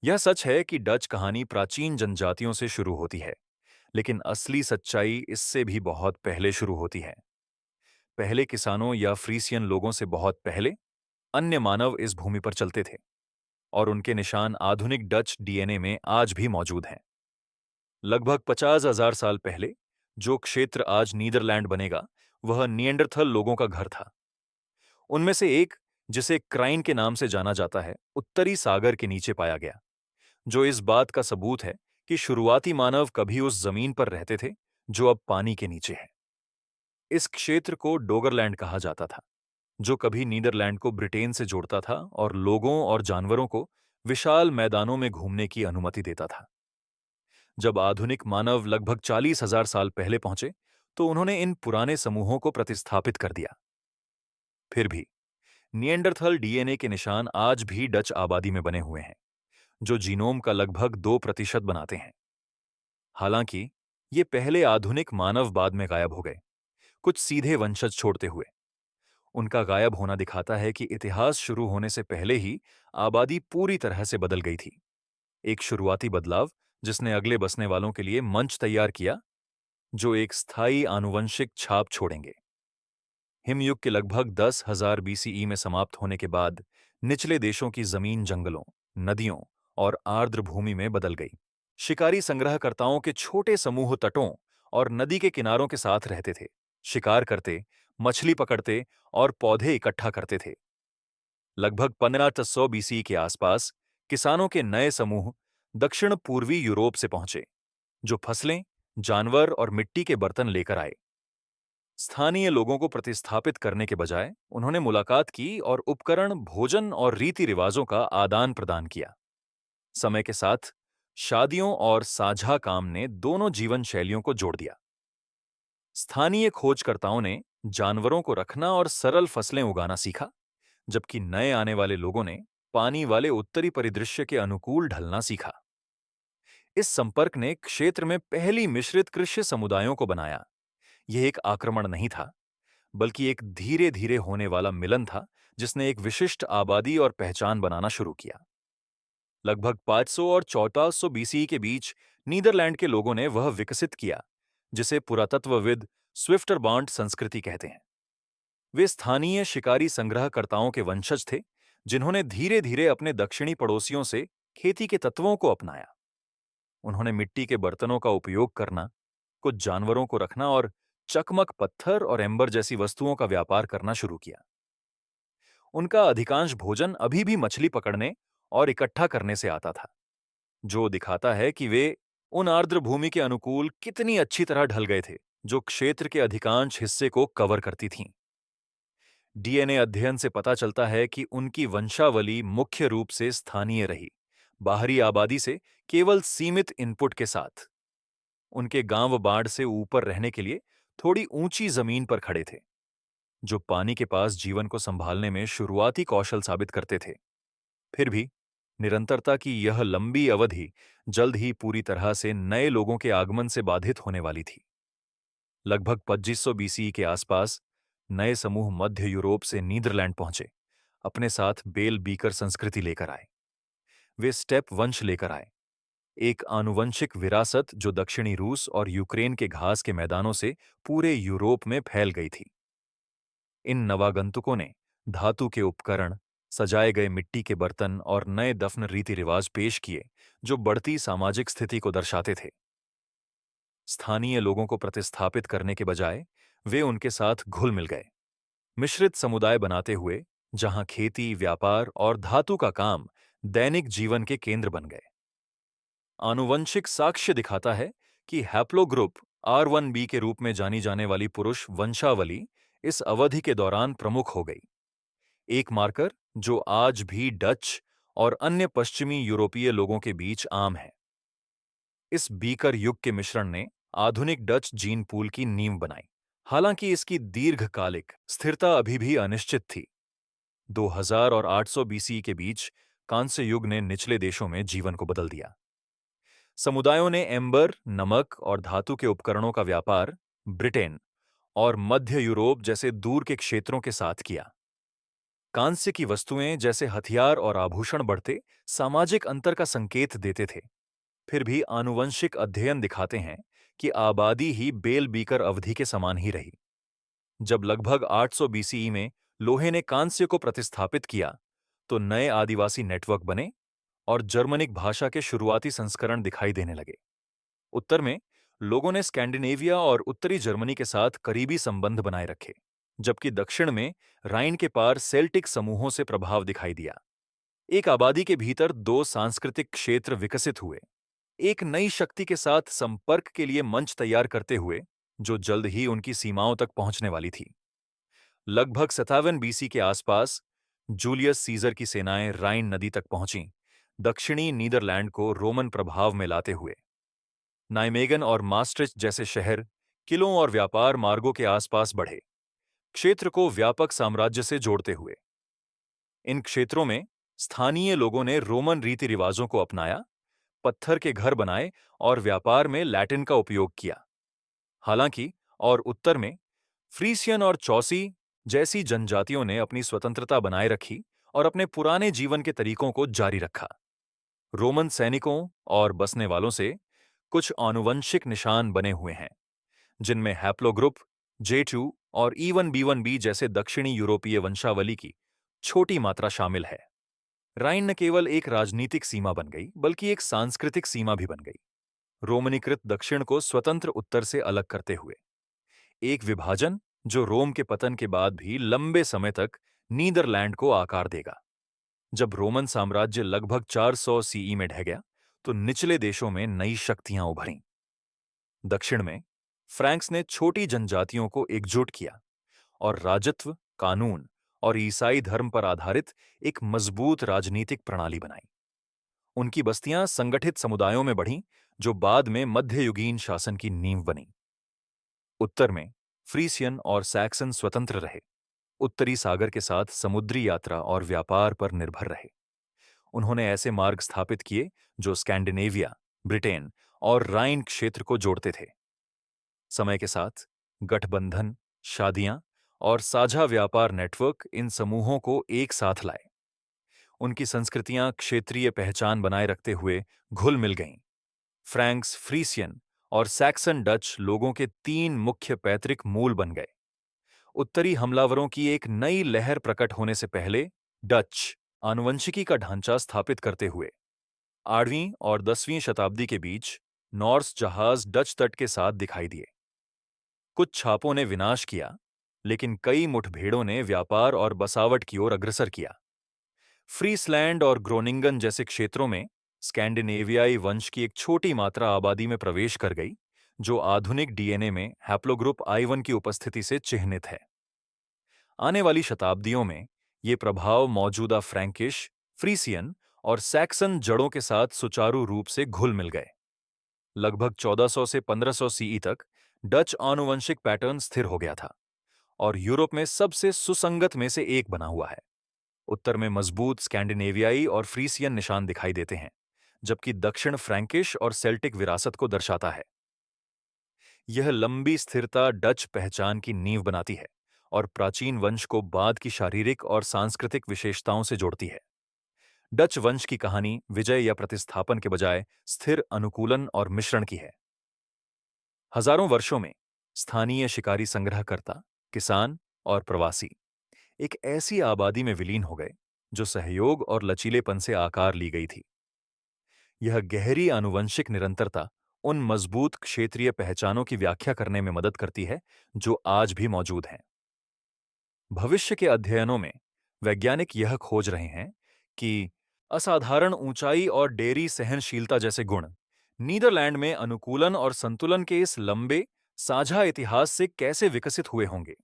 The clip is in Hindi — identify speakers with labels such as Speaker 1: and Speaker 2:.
Speaker 1: यह सच है कि डच कहानी प्राचीन जनजातियों से शुरू होती है, लेकिन असली सच्चाई इससे भी बहुत पहले शुरू होती है। पहले किसानों या फ्रीसियन लोगों से बहुत पहले अन्य मानव इस भूमि पर चलते थे और उनके निशान आधुनिक डच डीएनए में आज भी मौजूद हैं। लगभग 50,000 साल पहले जो क्षेत्र आज नीदरलैंड बनेगा, वह निएंडरथल लोगों का घर था। उनमें से एक, जिसे क्राइन के नाम से जाना जाता है, उत्तरी सागर के नीचे पाया गया, जो इस बात का सबूत है कि शुरुआती मानव कभी उस जमीन पर रहते थे जो अब पानी के नीचे है। इस क्षेत्र को डोगरलैंड कहा जाता था, जो कभी नीदरलैंड को ब्रिटेन से जोड़ता था और लोगों और जानवरों को विशाल मैदानों में घूमने की अनुमति देता था। जब आधुनिक मानव लगभग 40,000 साल पहले पहुंचे, तो उन्होंने इन पुराने समूहों को प्रतिस्थापित कर दिया। फिर भी निएंडरथल डीएनए के निशान आज भी डच आबादी में बने हुए हैं, जो जीनोम का लगभग 2% बनाते हैं। हालांकि ये पहले आधुनिक मानव बाद में गायब हो गए, कुछ सीधे वंशज छोड़ते हुए। उनका गायब होना दिखाता है कि इतिहास शुरू होने से पहले ही आबादी पूरी तरह से बदल गई थी। एक शुरुआती बदलाव जिसने अगले बसने वालों के लिए मंच तैयार किया, जो एक स्थायी आनुवंशिक छाप छोड़ेंगे। हिमयुग के लगभग 10,000 बीसीई में समाप्त होने के बाद निचले देशों की जमीन जंगलों, नदियों और आर्द्र भूमि में बदल गई। शिकारी संग्रहकर्ताओं के छोटे समूह तटों और नदी के किनारों के साथ रहते थे, शिकार करते, मछली पकड़ते और पौधे इकट्ठा करते थे। लगभग 1500 बीसी के आसपास किसानों के नए समूह दक्षिण पूर्वी यूरोप से पहुंचे, जो फसलें, जानवर और मिट्टी के बर्तन लेकर आए। स्थानीय लोगों को प्रतिस्थापित करने के बजाय उन्होंने मुलाकात की और उपकरण, भोजन और रीति रिवाजों का आदान प्रदान किया। समय के साथ शादियों और साझा काम ने दोनों जीवन शैलियों को जोड़ दिया। स्थानीय खोजकर्ताओं ने जानवरों को रखना और सरल फसलें उगाना सीखा, जबकि नए आने वाले लोगों ने पानी वाले उत्तरी परिदृश्य के अनुकूल ढलना सीखा। इस संपर्क ने क्षेत्र में पहली मिश्रित कृषि समुदायों को बनाया। यह एक आक्रमण नहीं था, बल्कि एक धीरे धीरे होने वाला मिलन था, जिसने एक विशिष्ट आबादी और पहचान बनाना शुरू किया। लगभग 500 और 1400 बीसीई के बीच नीदरलैंड के लोगों ने वह विकसित किया जिसे पुरातत्वविद स्विफ्टरबॉन्ट संस्कृति कहते हैं। वे स्थानीय शिकारी संग्रहकर्ताओं के वंशज थे, जिन्होंने धीरे धीरे अपने दक्षिणी पड़ोसियों से खेती के तत्वों को अपनाया। उन्होंने मिट्टी के बर्तनों का उपयोग करना, कुछ जानवरों को रखना और चकमक पत्थर और एंबर जैसी वस्तुओं का व्यापार करना शुरू किया। उनका अधिकांश भोजन अभी भी मछली पकड़ने और इकट्ठा करने से आता था, जो दिखाता है कि वे उन आर्द्र भूमि के अनुकूल कितनी अच्छी तरह ढल गए थे, जो क्षेत्र के अधिकांश हिस्से को कवर करती थीं। डीएनए अध्ययन से पता चलता है कि उनकी वंशावली मुख्य रूप से स्थानीय रही, बाहरी आबादी से केवल सीमित इनपुट के साथ। उनके गांव बाढ़ से ऊपर रहने के लिए थोड़ी ऊंची जमीन पर खड़े थे, जो पानी के पास जीवन को संभालने में शुरुआती कौशल साबित करते थे। फिर भी निरंतरता की यह लंबी अवधि जल्द ही पूरी तरह से नए लोगों के आगमन से बाधित होने वाली थी। लगभग 2500 बीसीई के आसपास नए समूह मध्य यूरोप से नीदरलैंड पहुंचे, अपने साथ बेल बीकर संस्कृति लेकर आए। वे स्टेप वंश लेकर आए, एक आनुवंशिक विरासत जो दक्षिणी रूस और यूक्रेन के घास के मैदानों से पूरे यूरोप में फैल गई थी। इन नवागंतुकों ने धातु के उपकरण, सजाए गए मिट्टी के बर्तन और नए दफन रीति रिवाज पेश किए, जो बढ़ती सामाजिक स्थिति को दर्शाते थे। स्थानीय लोगों को प्रतिस्थापित करने के बजाय वे उनके साथ घुल मिल गए, मिश्रित समुदाय बनाते हुए, जहां खेती, व्यापार और धातु का काम दैनिक जीवन के केंद्र बन गए। आनुवंशिक साक्ष्य दिखाता है कि हैप्लोग्रुप R1b के रूप में जानी जाने वाली पुरुष वंशावली इस अवधि के दौरान प्रमुख हो गई, एक मार्कर जो आज भी डच और अन्य पश्चिमी यूरोपीय लोगों के बीच आम है। इस बीकर युग के मिश्रण ने आधुनिक डच जीन पूल की नींव बनाई। हालांकि इसकी दीर्घकालिक स्थिरता अभी भी अनिश्चित थी। 2000 और 800 बीसी के बीच कांस्य युग ने निचले देशों में जीवन को बदल दिया। समुदायों ने एम्बर, नमक और धातु के उपकरणों का व्यापार ब्रिटेन और मध्य यूरोप जैसे दूर के क्षेत्रों के साथ किया। कांस्य की वस्तुएं जैसे हथियार और आभूषण बढ़ते सामाजिक अंतर का संकेत देते थे। फिर भी आनुवंशिक अध्ययन दिखाते हैं कि आबादी ही बेल बीकर अवधि के समान ही रही। जब लगभग 800 बीसीई में लोहे ने कांस्य को प्रतिस्थापित किया, तो नए आदिवासी नेटवर्क बने और जर्मनिक भाषा के शुरुआती संस्करण दिखाई देने लगे। उत्तर में लोगों ने स्कैंडिनेविया और उत्तरी जर्मनी के साथ करीबी संबंध बनाए रखे, जबकि दक्षिण में राइन के पार सेल्टिक समूहों से प्रभाव दिखाई दिया। एक आबादी के भीतर दो सांस्कृतिक क्षेत्र विकसित हुए, एक नई शक्ति के साथ संपर्क के लिए मंच तैयार करते हुए, जो जल्द ही उनकी सीमाओं तक पहुंचने वाली थी। लगभग 57 बीसी के आसपास जूलियस सीजर की सेनाएं राइन नदी तक पहुंचीं, दक्षिणी नीदरलैंड को रोमन प्रभाव में लाते हुए। नाइमेगन और मास्ट्रिच जैसे शहर किलों और व्यापार मार्गों के आसपास बढ़े, क्षेत्र को व्यापक साम्राज्य से जोड़ते हुए। इन क्षेत्रों में स्थानीय लोगों ने रोमन रीति रिवाजों को अपनाया, पत्थर के घर बनाए और व्यापार में लैटिन का उपयोग किया। हालांकि और उत्तर में फ्रीसियन और चौसी जैसी जनजातियों ने अपनी स्वतंत्रता बनाए रखी और अपने पुराने जीवन के तरीकों को जारी रखा। रोमन सैनिकों और बसने वालों से कुछ आनुवंशिक निशान बने हुए हैं, जिनमें हैप्लोग्रुप J2 और E1B1B जैसे दक्षिणी यूरोपीय वंशावली की छोटी मात्रा शामिल है। राइन न केवल एक राजनीतिक सीमा बन गई, बल्कि एक सांस्कृतिक सीमा भी बन गई, रोमनीकृत दक्षिण को स्वतंत्र उत्तर से अलग करते हुए। एक विभाजन जो रोम के पतन के बाद भी लंबे समय तक नीदरलैंड को आकार देगा। जब रोमन साम्राज्य लगभग 400 सीई में ढह गया, तो निचले देशों में नई शक्तियां उभरीं। दक्षिण में फ्रैंक्स ने छोटी जनजातियों को एकजुट किया और राजत्व, कानून और ईसाई धर्म पर आधारित एक मजबूत राजनीतिक प्रणाली बनाई। उनकी बस्तियां संगठित समुदायों में बढ़ीं, जो बाद में मध्ययुगीन शासन की नींव बनी। उत्तर में फ्रीसियन और सैक्सन स्वतंत्र रहे, उत्तरी सागर के साथ समुद्री यात्रा और व्यापार पर निर्भर रहे। उन्होंने ऐसे मार्ग स्थापित किए जो स्कैंडिनेविया, ब्रिटेन और राइन क्षेत्र को जोड़ते थे। समय के साथ गठबंधन, शादियां और साझा व्यापार नेटवर्क इन समूहों को एक साथ लाए। उनकी संस्कृतियां क्षेत्रीय पहचान बनाए रखते हुए घुल मिल गईं। फ्रैंक्स, फ्रीसियन और सैक्सन डच लोगों के तीन मुख्य पैतृक मूल बन गए। उत्तरी हमलावरों की एक नई लहर प्रकट होने से पहले डच आनुवंशिकी का ढांचा स्थापित करते हुए 8वीं और 10वीं शताब्दी के बीच नॉर्स जहाज डच तट के साथ दिखाई दिए। कुछ छापों ने विनाश किया, लेकिन कई मुठभेड़ों ने व्यापार और बसावट की ओर अग्रसर किया। फ्रीसलैंड और ग्रोनिंगन जैसे क्षेत्रों में स्कैंडिनेवियाई वंश की एक छोटी मात्रा आबादी में प्रवेश कर गई, जो आधुनिक डीएनए में हैप्लोग्रुप I1 की उपस्थिति से चिह्नित है। आने वाली शताब्दियों में ये प्रभाव मौजूदा फ्रैंकिश, फ्रीसियन और सैक्सन जड़ों के साथ सुचारू रूप से घुल मिल गए। लगभग 1400 से 1500 सीई तक डच आनुवंशिक पैटर्न स्थिर हो गया था और यूरोप में सबसे सुसंगत में से एक बना हुआ है। उत्तर में मजबूत स्कैंडिनेवियाई और फ्रीसियन निशान दिखाई देते हैं, जबकि दक्षिण फ्रैंकिश और सेल्टिक विरासत को दर्शाता है। यह लंबी स्थिरता डच पहचान की नींव बनाती है और प्राचीन वंश को बाद की शारीरिक और सांस्कृतिक विशेषताओं से जोड़ती है। डच वंश की कहानी विजय या प्रतिस्थापन के बजाय स्थिर अनुकूलन और मिश्रण की है। हजारों वर्षों में स्थानीय शिकारी संग्रहकर्ता, किसान और प्रवासी एक ऐसी आबादी में विलीन हो गए जो सहयोग और लचीलेपन से आकार ली गई थी। यह गहरी आनुवंशिक निरंतरता उन मजबूत क्षेत्रीय पहचानों की व्याख्या करने में मदद करती है जो आज भी मौजूद हैं। भविष्य के अध्ययनों में वैज्ञानिक यह खोज रहे हैं कि असाधारण ऊंचाई और डेयरी सहनशीलता जैसे गुण नीदरलैंड में अनुकूलन और संतुलन के इस लंबे, साझा इतिहास से कैसे विकसित हुए होंगे।